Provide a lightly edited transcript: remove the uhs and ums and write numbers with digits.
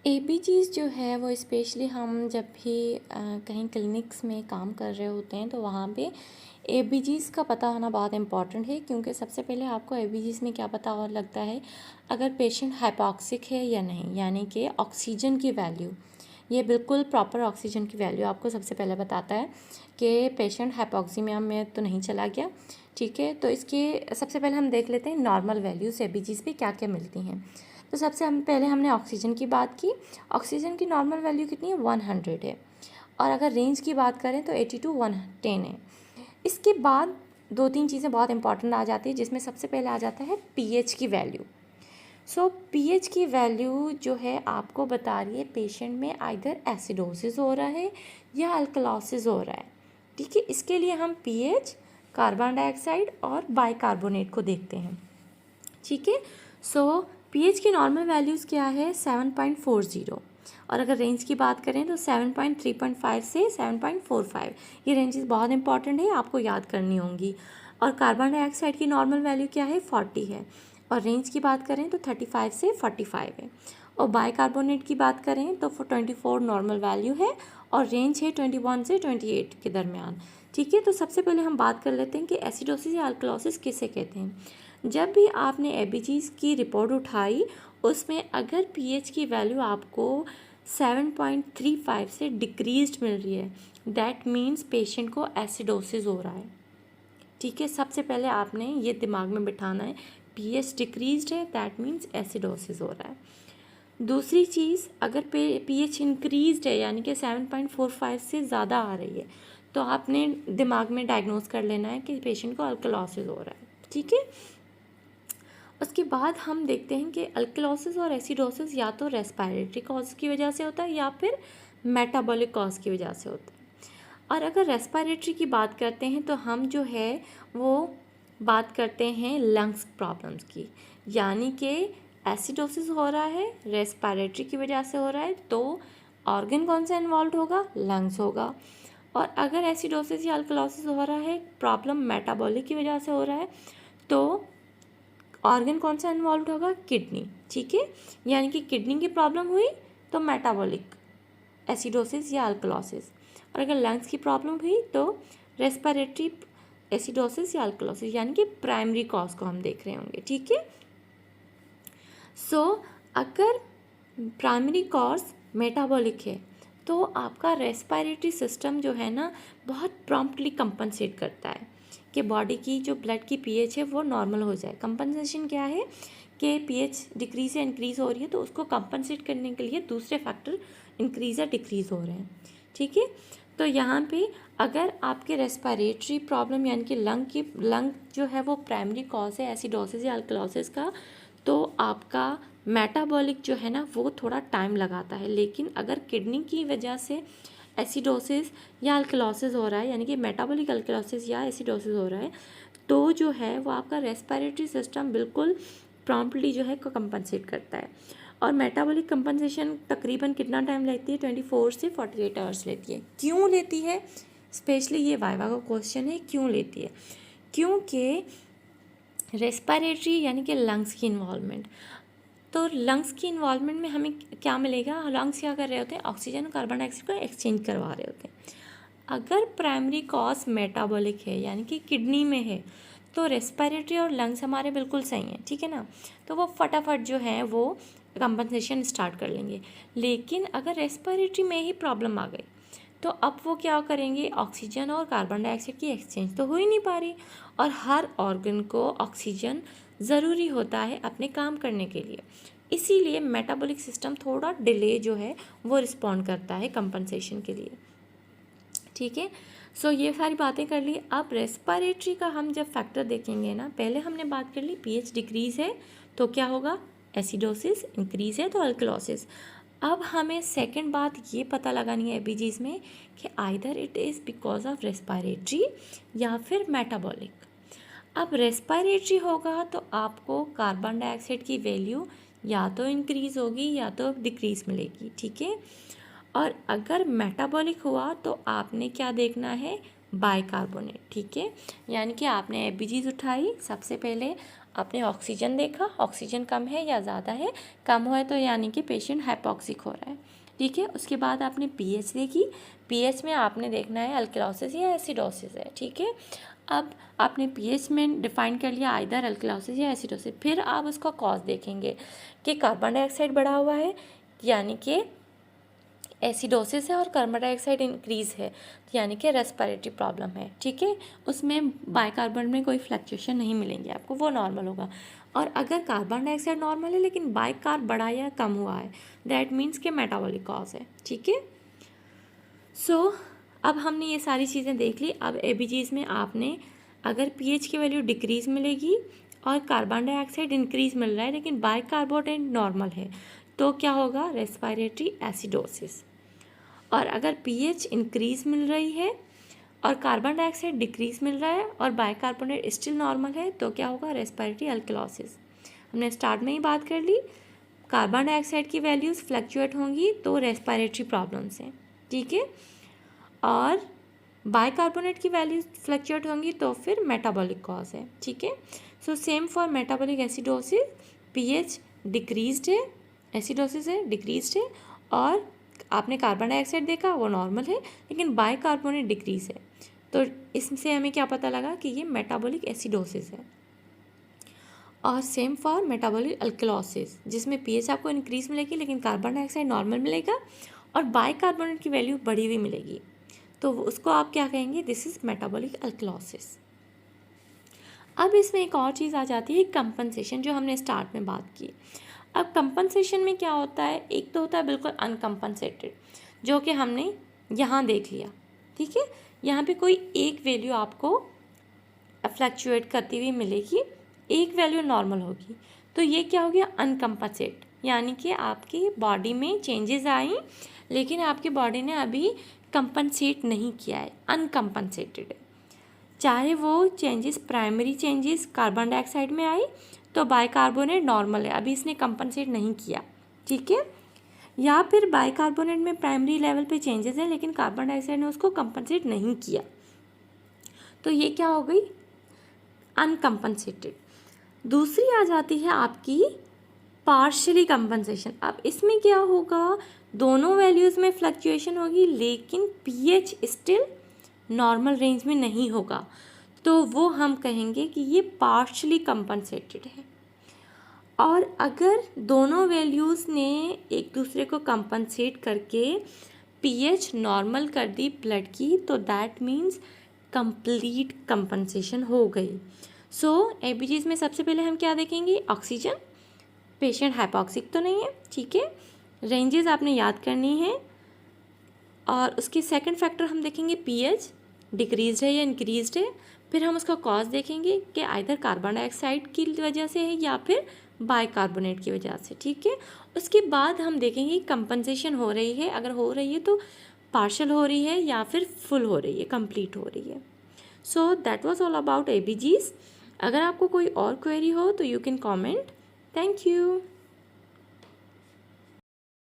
एबीजीज़ जो है वो स्पेशली हम जब भी कहीं क्लिनिक्स में काम कर रहे होते हैं तो वहाँ पे एबीजीज़ का पता होना बहुत इम्पॉर्टेंट है, क्योंकि सबसे पहले आपको एबीजीज़ में क्या पता और लगता है अगर पेशेंट हाइपॉक्सिक है या नहीं, यानी कि ऑक्सीजन की वैल्यू, ये बिल्कुल प्रॉपर ऑक्सीजन की वैल्यू आपको सबसे पहले बताता है कि पेशेंट हाइपॉक्सीमिया में तो नहीं चला गया। ठीक है, तो इसके सबसे पहले हम देख लेते हैं नॉर्मल वैल्यूज़ एबीजीज़ पे क्या क्या मिलती हैं। तो सबसे पहले हमने ऑक्सीजन की बात की। ऑक्सीजन की नॉर्मल वैल्यू कितनी है? 100 है। और अगर रेंज की बात करें तो 80 to 110 है। इसके बाद दो तीन चीज़ें बहुत इंपॉर्टेंट आ जाती है, जिसमें सबसे पहले आ जाता है पीएच की वैल्यू। सो पीएच की वैल्यू जो है आपको बता रही है पेशेंट में आइदर एसिडोसिस हो रहा है या अल्कलॉसिस हो रहा है। ठीक है, इसके लिए हम पीएच, कार्बन डाइऑक्साइड और बाइकार्बोनेट को देखते हैं। ठीक है, सो पीएच की नॉर्मल वैल्यूज़ क्या है? 7.40। और अगर रेंज की बात करें तो 7.3.5 से 7.45। ये रेंजेस बहुत इंपॉर्टेंट है, आपको याद करनी होंगी। और कार्बन डाइऑक्साइड की नॉर्मल वैल्यू क्या है? 40 है। और रेंज की बात करें तो 35 से 45 है। और बाइकार्बोनेट की बात करें तो 24 नॉर्मल वैल्यू है और रेंज है 21 से 28 के दरमियान। ठीक है, तो सबसे पहले हम बात कर लेते हैं कि एसिडोसिस या अल्कलॉसिस किसे कहते हैं। जब भी आपने एबीजीज़ की रिपोर्ट उठाई, उसमें अगर पीएच की वैल्यू आपको 7.35 से डिक्रीज्ड मिल रही है, दैट मीन्स पेशेंट को एसिडोसिस हो रहा है। ठीक है, सबसे पहले आपने ये दिमाग में बिठाना है, पीएच डिक्रीज्ड है दैट मीन्स एसिडोसिस हो रहा है। दूसरी चीज़, अगर पीएच इंक्रीज्ड है यानी कि 7.45 से ज़्यादा आ रही है, तो आपने दिमाग में डायग्नोज कर लेना है कि पेशेंट को अल्कलॉसिस हो रहा है। ठीक है, उसके बाद हम देखते हैं कि अल्कलॉसिस और एसिडोसिस या तो रेस्पिरेटरी कॉज की वजह से होता है या फिर मेटाबॉलिक कॉज की वजह से होता है। और अगर रेस्पिरेटरी की बात करते हैं तो हम जो है वो बात करते हैं लंग्स प्रॉब्लम्स की, यानी कि एसिडोसिस हो रहा है, रेस्पिरेटरी की वजह से हो रहा है, तो ऑर्गन कौन सा इन्वॉल्व होगा? लंग्स होगा। और अगर एसिडोसिस या अल्कलॉसिस हो रहा है, प्रॉब्लम मेटाबॉलिक की वजह से हो रहा है, तो ऑर्गन कौन सा इन्वॉल्व होगा? किडनी। ठीक है, यानी कि किडनी की प्रॉब्लम हुई तो मेटाबॉलिक एसिडोसिस या अल्कलॉसिस। और अगर लंग्स की प्रॉब्लम हुई तो रेस्पिरेटरी एसिडोसिस या अल्कलॉसिस, यानी कि प्राइमरी कॉज को हम देख रहे होंगे। ठीक है, सो अगर प्राइमरी कॉज मेटाबॉलिक है तो आपका रेस्पिरेटरी सिस्टम जो है ना बहुत प्रॉम्प्टली कंपनसेट करता है कि बॉडी की जो ब्लड की पीएच है वो नॉर्मल हो जाए। कंपनसेशन क्या है कि पीएच डिक्रीज या इंक्रीज़ हो रही है तो उसको कंपनसेट करने के लिए दूसरे फैक्टर इंक्रीज़ या डिक्रीज़ हो रहे हैं। ठीक है, तो यहाँ पे अगर आपके रेस्पिरेटरी प्रॉब्लम यानी कि लंग जो है वो प्राइमरी कॉज है एसिडोसिस या अल्कलॉसिस का, तो आपका मेटाबॉलिक जो है ना वो थोड़ा टाइम लगाता है। लेकिन अगर किडनी की वजह से एसिडोसिस या अल्कलॉसिस हो रहा है, यानी कि मेटाबॉलिक अल्कलॉसिस या एसिडोसिस हो रहा है, तो जो है वो आपका रेस्पिरेटरी सिस्टम बिल्कुल प्रॉम्प्टली जो है को कंपनसेट करता है। और मेटाबॉलिक कंपनसेशन तकरीबन कितना टाइम लेती है? 24 से 48 आवर्स लेती है। क्यों लेती है? स्पेशली ये वाइवा का क्वेश्चन है, क्यों लेती है? क्योंकि रेस्पिरेटरी यानी कि लंग्स की इन्वॉल्वमेंट, तो लंग्स की इन्वॉल्वमेंट में हमें क्या मिलेगा? लंग्स क्या कर रहे होते हैं? ऑक्सीजन और कार्बन डाइऑक्साइड को एक्सचेंज करवा रहे होते हैं। अगर प्राइमरी कॉज मेटाबॉलिक है यानी कि किडनी में है, तो रेस्पिरेटरी और लंग्स हमारे बिल्कुल सही हैं। ठीक है ना, तो वो फटाफट जो है वो कंपनसेशन स्टार्ट कर लेंगे। लेकिन अगर रेस्पिरेटरी में ही प्रॉब्लम आ गई तो अब वो क्या करेंगे? ऑक्सीजन और कार्बन डाइऑक्साइड की एक्सचेंज तो हो ही नहीं पा रही, और हर ऑर्गन को ऑक्सीजन ज़रूरी होता है अपने काम करने के लिए। इसीलिए मेटाबॉलिक सिस्टम थोड़ा डिले जो है वो रिस्पॉन्ड करता है कंपनसेशन के लिए। ठीक है, सो ये सारी बातें कर ली। अब रेस्पिरेटरी का हम जब फैक्टर देखेंगे ना, पहले हमने बात कर ली पीएच डिक्रीज़ है तो क्या होगा? एसिडोसिस, इंक्रीज़ है तो अल्कलॉसिस। अब हमें सेकंड बात ये पता लगानी है एबीजीज़ में कि either it is because of respiratory या फिर मेटाबॉलिक। अब रेस्पिरेटरी होगा तो आपको कार्बन डाइऑक्साइड की वैल्यू या तो इंक्रीज़ होगी या तो डिक्रीज़ मिलेगी। ठीक है, और अगर मेटाबॉलिक हुआ तो आपने क्या देखना है? बाइकार्बोनेट। ठीक है, यानी कि आपने एबीजीज़ उठाई, सबसे पहले आपने ऑक्सीजन देखा, ऑक्सीजन कम है या ज़्यादा है, कम हुआ है तो यानी कि पेशेंट हाइपोक्सिक हो रहा है, ठीक है। उसके बाद आपने पीएच देखी, पीएच में आपने देखना है अल्कलोसिस या एसिडोसिस है, ठीक है। अब आपने पीएच में डिफाइन कर लिया आइदर अल्कलोसिस या एसिडोसिस, फिर आप उसका कॉज देखेंगे कि कार्बन डाइऑक्साइड बढ़ा हुआ है यानी कि एसिडोसिस है और कार्बन डाइऑक्साइड इंक्रीज़ है यानी कि रेस्पिरेटरी प्रॉब्लम है, ठीक है। उसमें बाइकार्बोनेट में कोई फ्लक्चुएशन नहीं मिलेंगे आपको, वो नॉर्मल होगा। और अगर कार्बन डाइऑक्साइड नॉर्मल है लेकिन बाइकार्ब बढ़ा या कम हुआ है, दैट मीन्स के मेटाबॉलिक कॉज है, ठीक है। सो अब हमने ये सारी चीज़ें देख ली। अब एबीजीज में आपने अगर पीएच की वैल्यू डिक्रीज मिलेगी और कार्बन डाइऑक्साइड इंक्रीज मिल रहा है लेकिन बाइकार्बोनेट नॉर्मल है तो क्या होगा, रेस्पिरेटरी एसिडोसिस। और अगर पीएच इंक्रीज मिल रही है और कार्बन डाइऑक्साइड डिक्रीज मिल रहा है और बाइकार्बोनेट स्टिल नॉर्मल है तो क्या होगा, रेस्पिरेटरी अल्कलोसिस। हमने स्टार्ट में ही बात कर ली, कार्बन डाइऑक्साइड की वैल्यूज़ फ्लक्चुएट होंगी तो रेस्पिरेटरी प्रॉब्लम्स हैं, ठीक है। और बाइकार्बोनेट की वैल्यूज फ्लक्चुएट होंगी तो फिर मेटाबॉलिक कॉज है, ठीक है। So same for metabolic acidosis, pH decreased है, एसिडोसिस है डिक्रीज्ड है, और आपने कार्बन डाइऑक्साइड देखा वो नॉर्मल है लेकिन बाइकार्बोनेट डिक्रीज है, तो इससे हमें क्या पता लगा कि ये मेटाबॉलिक एसिडोसिस है। और सेम फॉर मेटाबॉलिक अल्कलोसिस, जिसमें पीएच आपको इंक्रीज मिलेगी लेकिन कार्बन डाइऑक्साइड नॉर्मल मिलेगा और बाइकार्बोनेट की वैल्यू बढ़ी हुई मिलेगी, तो उसको आप क्या कहेंगे, दिस इज मेटाबॉलिक अल्कलोसिस। अब इसमें एक और चीज़ आ जाती है, कंपनसेशन, जो हमने स्टार्ट में बात की। अब कंपनसेशन में क्या होता है, एक तो होता है बिल्कुल अनकम्पनसेटेड, जो कि हमने यहाँ देख लिया, ठीक है। यहाँ पे कोई एक वैल्यू आपको फ्लक्चुएट करती हुई मिलेगी, एक वैल्यू नॉर्मल होगी, तो ये क्या हो गया, अनकम्पनसेट, यानी कि आपकी बॉडी में चेंजेस आई लेकिन आपकी बॉडी ने अभी कंपनसेट नहीं किया है, अनकम्पनसेटेड है। चाहे वो changes primary changes carbon dioxide में आई तो बाइकार्बोनेट नॉर्मल है, अभी इसने कंपनसेट नहीं किया, ठीक है। या फिर बाइकार्बोनेट में प्राइमरी लेवल पे चेंजेस हैं लेकिन कार्बन डाइऑक्साइड ने उसको कंपनसेट नहीं किया, तो ये क्या हो गई, अनकम्पनसेटेड। दूसरी आ जाती है आपकी पार्शियली कंपनसेशन। अब इसमें क्या होगा, दोनों वैल्यूज़ में फ्लक्चुएशन होगी लेकिन पीएच स्टिल नॉर्मल रेंज में नहीं होगा, तो वो हम कहेंगे कि ये पार्शियली कंपनसेटेड है। और अगर दोनों वैल्यूज़ ने एक दूसरे को कंपनसेट करके पीएच नॉर्मल कर दी ब्लड की, तो दैट मीन्स कंप्लीट कंपनसेशन हो गई। सो एबीजीज में सबसे पहले हम क्या देखेंगे, ऑक्सीजन, पेशेंट हाइपोक्सिक तो नहीं है, ठीक है, रेंजेस आपने याद करनी है। और उसके सेकंड फैक्टर हम देखेंगे पीएच डिक्रीज है या इंक्रीज्ड है, फिर हम उसका कॉज देखेंगे कि आइदर कार्बन डाइऑक्साइड की वजह से है या फिर बाइकार्बोनेट की वजह से, ठीक है। उसके बाद हम देखेंगे कंपनसेशन हो रही है, अगर हो रही है तो पार्शल हो रही है या फिर फुल हो रही है, कंप्लीट हो रही है। So that was all about ABGs. अगर आपको कोई और क्वेरी हो तो you can comment. Thank you.